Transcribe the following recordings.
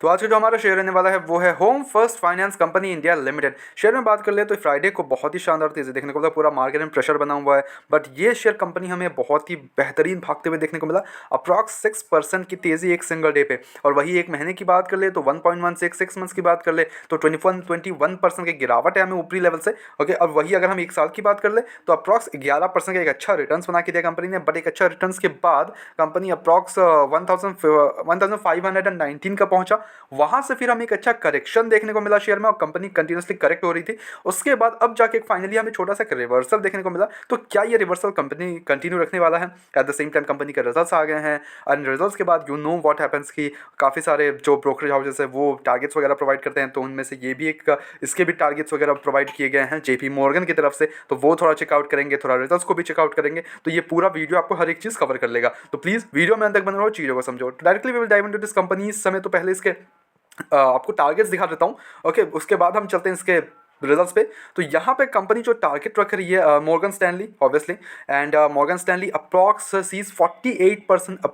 तो आज का जो हमारा शेयर रहने वाला है वो है home first finance company India limited. Share में बात कर ले तो फ्राइडे को बहुत ही शानदार तेजी देखने को मिला, पूरा मार्केट में प्रेशर बना हुआ है, बट ये शेयर कंपनी हमें बहुत ही बेहतरीन भागते हुए देखने को मिला। अप्रॉक्स 6% की तेजी एक सिंगल डे पे, और वही एक महीने की बात कर ले तो 1.16, 6 मंथ्स की बात कर ले तो 21% की गिरावट है हमें ऊपरी लेवल से। ओके, और वही अगर हम एक साल की बात कर ले तो अप्रॉक्स 11% का एक अच्छा रिटर्न बना के दिया कंपनी ने। बट एक अच्छा रिटर्न के बाद कंपनी अप्रॉक्स 1519 का पहुंचा। वहां से फिर हमें एक अच्छा करेक्शन देखने को मिला शेयर में, और कंपनी कंटिन्यूसली करेक्ट हो रही थी। उसके बाद अब जाके फाइनली हमें छोटा सा रिवर्सल देखने को मिला। तो क्या ये रिवर्सल कंपनी कंटिन्यू रखने वाला है? At the same time company के रिजल्ट्स आ गए हैं, एंड रिजल्ट्स के बाद यू नो व्हाट हैपेंस की काफ़ी सारे जो ब्रोकरेज हाउसेस है वो टारगेट्स वगैरह प्रोवाइड करते हैं, तो उनमें से ये भी एक इसके भी टारगेट्स वगैरह प्रोवाइड किए गए हैं जेपी मॉर्गन की तरफ से। तो वो थोड़ा चेकआउट करेंगे, थोड़ा रिजल्ट्स को भी चेकआउट करेंगे, तो ये पूरा वीडियो आपको हर एक चीज़ कवर कर लेगा। तो प्लीज़ वीडियो में अंत तक बने रहो, चीज़ों को समझो। Directly we will dive into this company. इस समय तो पहले इसके आपको टारगेट्स दिखा देता हूँ। ओके, उसके बाद हम चलते हैं इसके रिजल्ट्स पे। तो यहाँ पे कंपनी जो टारगेट रख रही है Morgan Stanley obviously, and Morgan Stanley approx sees 48%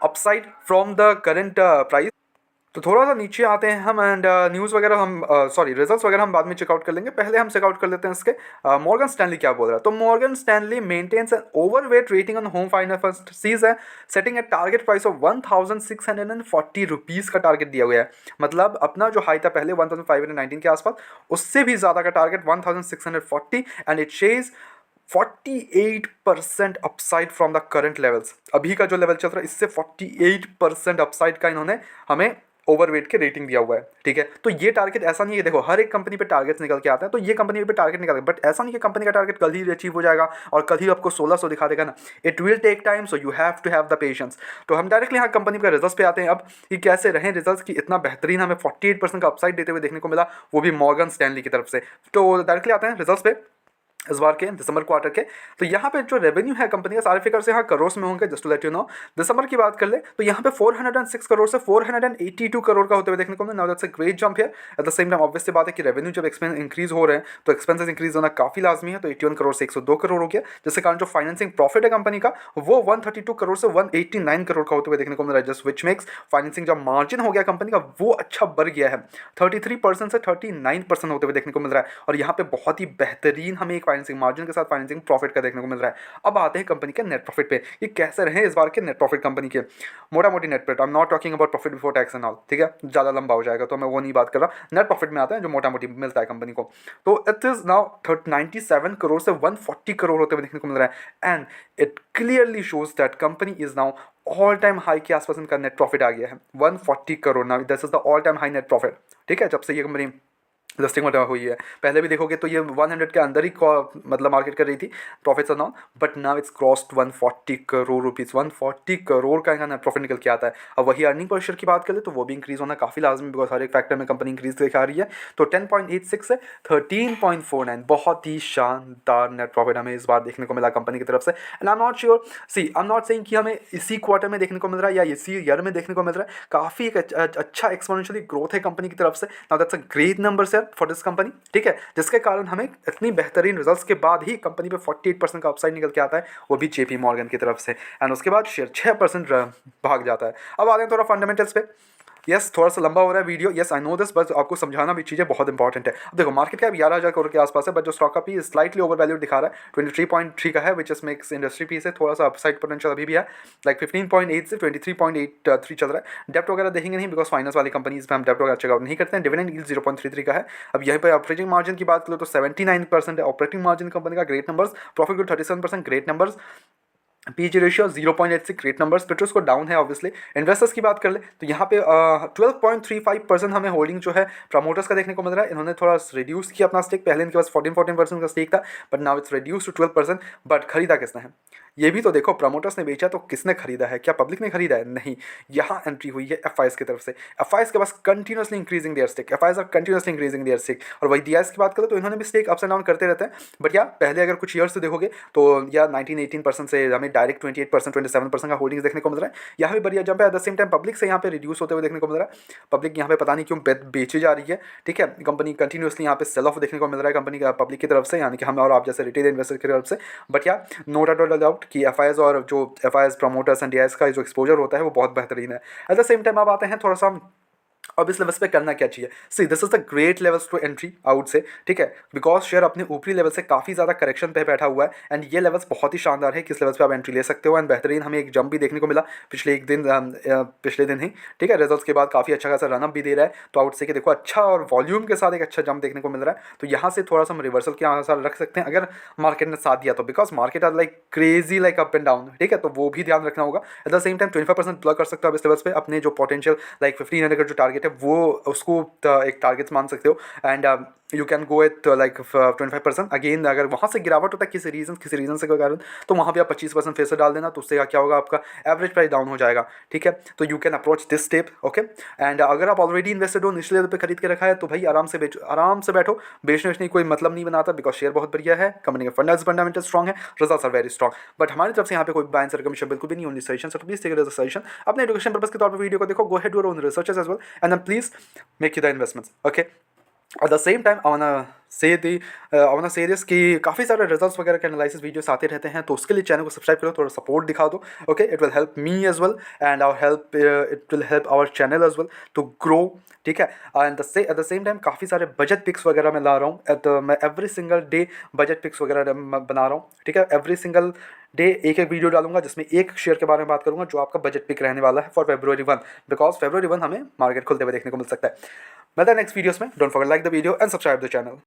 upside from the current price. तो थोड़ा सा नीचे आते हैं हम, एंड न्यूज़ वगैरह हम सॉरी रिजल्ट्स वगैरह हम बाद में चेकआउट कर लेंगे। पहले हम चेकआउट कर लेते हैं इसके मॉर्गन स्टैनली क्या बोल रहा है। तो Morgan Stanley maintains an overweight rating on home finance sees है, setting a target price of 1640 rupees का टारगेट दिया गया है। मतलब अपना जो हाई था पहले 1519 के आसपास, उससे भी ज़्यादा का target 1640, and it sees 48% upside from the current levels. अभी का जो लेवल चल रहा है इससे 48% अपसाइड का इन्होंने हमें ओवरवेट के रेटिंग दिया हुआ है। ठीक है, तो ये टारगेट ऐसा नहीं है, देखो हर एक कंपनी पे टारगेट्स निकल के आते हैं, तो ये कंपनी पे टारगेट निकल, बट ऐसा नहीं कि कंपनी का टारगेट कल ही अचीव हो जाएगा और कल ही आपको 1600 दिखा देगा ना। It will take time, so you have to have the patience. तो हम डायरेक्टली यहाँ कंपनी के रिजल्ट्स पे आते हैं अब, कि कैसे रहे रिजल्ट्स की इतना बेहतरीन हमें 48% का अपसाइड देते हुए देखने को मिला, वो भी मॉर्गन स्टैनली की तरफ से। तो डायरेक्टली आते हैं रिजल्ट्स पे इस बार के दिसंबर क्वार्टर के। तो यहाँ पे जो रेवेन्यू है कंपनी का, सारे फिगर से यहाँ करोड़ में होंगे, just to let you know. दिसंबर की बात कर ले तो यहाँ पे 406 करोड़ से 482 करोड़ का होते हुए देखने को मिला। Now that's a great jump है। At the same time obviously बात है कि रेवेन्यू जब एक्सपेंस इंक्रीज हो रहे हैं तो एक्सपेंसेस इंक्रीज होना काफी लाजमी है। तो 81 करोड़ से 102 करोड़ हो गया, जिसके कारण जो फाइनेंसिंग प्रॉफिट है कंपनी का वो 132 करोड़ से 189 करोड़ का होते हुए देखने को मिल रहा है, जस्ट विच मेक्स फाइनेंसिंग जो मार्जिन हो गया कंपनी का वो अच्छा बढ़ गया है, 33% से 39% होते हुए देखने को मिल रहा है। और यहाँ पे बहुत ही बेहतरीन हमें एक फाइनेंसिंग मार्जिन के साथ फाइनेंसिंग प्रॉफिट का देखने को मिल रहा है। अब आते हैं कंपनी के नेट प्रॉफिट पे, ये कैसे रहे इस बार के नेट प्रॉफिट कंपनी के। मोटा मोटी net profit, I am not talking about profit before tax and all, ठीक है, ज़्यादा लंबा हो जाएगा तो मैं वो नहीं बात कर रहा। नेट प्रॉफिट में आते हैं जो मोटा मोटी मिलता है कंपनी को। तो इट इज़ नाउ 97 करोड़ से 140 करोड़ होते हुए देखने को मिल रहा है, and it clearly shows that company is now all time high के आसपास इनका नेट प्रॉफिट आ गया है 140 crore. Now this is the all time high net profit, ठीक है, जब से ये कंपनी लिस्टिंग में हुई है। पहले भी देखोगे तो ये 100 के अंदर ही मतलब मार्केट कर रही थी profits now, but now it's crossed 140 crore rupees. 140 crore का नेट प्रॉफिट निकल के आता है। अब वही अर्निंग पर शेयर की बात करें तो वो भी इंक्रीज होना काफ़ी लाजमी, बिकॉज हर एक फैक्टर में कंपनी इंक्रीज दिखा रही है। तो 10.86 से 13.49, बहुत ही शानदार नेट प्रॉफिट हमें इस बार देखने को मिला कंपनी की तरफ से। And I am not sure, see I am not saying कि हमें इसी क्वार्टर में देखने को मिल रहा है या इसी ईयर में देखने को मिल रहा है। काफ़ी एक अच्छा एक्सपोनेंशियली ग्रोथ है कंपनी की तरफ से। Now that's a great number sir for this company, ठीक है, जिसके कारण हमें इतनी बेहतरीन रिजल्ट्स के बाद ही कंपनी पे 48% का अपसाइड निकल के आता है, वो भी जेपी मॉर्गन की तरफ से। एंड उसके बाद शेयर 6% भाग जाता है। अब आते हैं थोड़ा फंडामेंटल्स पे। यस, थोड़ा सा लंबा हो रहा है video, yes I know this, बस आपको समझाना भी चीज़ें बहुत इंपॉर्टेंट है। अब देखो मार्केट कैप 11,000 करोड़ के आसपास है, बट जो स्टॉक का पी स्लाइटली ओवर वैल्यू दिखा रहा है 23.3 का है, which is makes industry P से थोड़ा सा अपसाइड पोटेंशियल अभी भी है, लाइक 15.8 से 23.83 चल रहा है। डेप्ट वगैरह देखेंगे नहीं, बिकॉज फाइनेंस वाली कंपनीज में हम डेप्ट वगैरह चेकआउट नहीं करते हैं। डिविडेंड यील्ड 0.33 का है। अब यहीं पर ऑपरेटिंग मार्जिन की बात करो तो 79% है ऑपरेटिंग मार्जिन कंपनी का, great numbers. Profit growth 37%, great numbers. PG ratio 0.86, great numbers. Petros को डाउन है ऑब्वियसली। इन्वेस्टर्स की बात कर ले तो यहाँ पे 12.35% हमें होल्डिंग जो है प्रमोटर्स का देखने को मिल रहा है। इन्होंने थोड़ा रिड्यूस किया अपना स्टेक, पहले इनके पास 14% का स्टेक था, but now it's reduce to 12%। But खरीदा किसने है ये भी तो देखो, प्रमोटर्स ने बेचा तो किसने खरीदा है? क्या पब्लिक ने खरीदा है? नहीं, यहाँ एंट्री हुई है एफआईएस की तरफ से। एफआईएस के पास continuously increasing their stake, FIs are continuously increasing their stake. और वही डीआईएस की बात करें तो इन्होंने भी स्टेक अप्स एंड डाउन करते रहते हैं, बट या पहले अगर कुछ ईयर्स से देखोगे तो या 19-18% से हमें डायरेक्ट 28% 27% का होल्डिंग्स देखने को मिल रहा है। यहाँ भी बढ़िया जंप है। At the same time public से यहाँ पे रिड्यूस होते हुए देखने को मिल रहा है। पब्लिक यहाँ पे पता नहीं क्यों बेची जा रही है, ठीक है, कंपनी कंटिन्यूसली यहाँ पे सेल ऑफ देखने को मिल रहा है कंपनी का पब्लिक की तरफ से, यानी कि हम और आप जैसे रिटेल इन्वेस्टर की तरफ से। बट या नो डाउट कि एफआईएस और जो एफआईएस प्रमोटर्स एंड डीआईएस का जो एक्सपोजर होता है वो बहुत बेहतरीन है। एट द सेम टाइम अब आते हैं थोड़ा सा अब इस लेवल्स पे करना क्या चाहिए? See this is the great levels to entry out से, ठीक है, बिकॉज शेयर अपने ऊपरी लेवल से काफ़ी ज़्यादा करेक्शन पे बैठा हुआ है एंड ये लेवल्स बहुत ही शानदार है, किस लेवल्स पे आप एंट्री ले सकते हो एंड बेहतरीन हमें एक जंप भी देखने को मिला पिछले दिन ही, ठीक है, रिजल्ट्स के बाद काफ़ी अच्छा खासा रनअप भी दे रहा है, तो आउट से कि देखो अच्छा और वॉल्यूम के साथ एक अच्छा जंप देखने को मिल रहा है, तो यहाँ से थोड़ा सा हम रिवर्सल के आसार रख सकते हैं अगर मार्केट ने साथ दिया तो, because market are like crazy like up and down, ठीक है, तो वो भी ध्यान रखना होगा। At the same time 25% plug कर सकते हो आप इस लेवल्स पे, अपने जो पोटेंशियल लाइक 1500 का जो टारगेट है वो उसको एक टारगेट मान सकते हो and you can go at like 25%। Again अगर वहाँ से गिरावट होता है किसी रीजन से कोई कारण, तो वहाँ भी आप 25% फिर से डाल देना, तो उससे क्या होगा, आपका एवरेज प्राइस डाउन हो जाएगा, ठीक है, तो you can approach this step, okay. And अगर आप ऑलरेडी इन्वेस्टेड हो, निचले लेवल पे खरीद के रखा है, तो भाई आराम से बेचो, आराम से बैठो, बेचने कोई मतलब नहीं बनाता, बिकॉज शेयर बहुत बढ़िया है, कंपनी के फंडामेंटल स्ट्रॉग है, results are very strong, but हमारी तरफ से यहाँ पे कोई बाय एंड सेल कमीशन बिल्कुल भी नहीं होनी, suggestion, so please take it as a suggestion, अपने एजुकेशन पर्पस के तौर पर वीडियो को देखो, go head your own researches as well and then please make you the investments, okay. At the same time I want say this कि काफ़ी सारे results वगैरह के एनालिसिस वीडियोस आते रहते हैं, तो उसके लिए चैनल को सब्सक्राइब करो, थोड़ा सपोर्ट दिखा दो, okay, it will help me as well and it will help our channel as well to grow, ठीक है। And at the same time काफ़ी सारे बजट पिक्स वगैरह मैं ला रहा हूँ, मैं every single day budget picks वगैरह बना रहा हूँ, ठीक है, एवरी सिंगल डे एक एक वीडियो डालूंगा जिसमें एक शेयर के बारे में बात करूंगा जो आपका बजट पिक रहने वाला है फॉर February 1, बिकॉज February 1 हमें मार्केट खुलते हुए देखने को मिल सकता है। मिलता है नेक्स्ट वीडियोस में, don't forget like the video and subscribe the channel.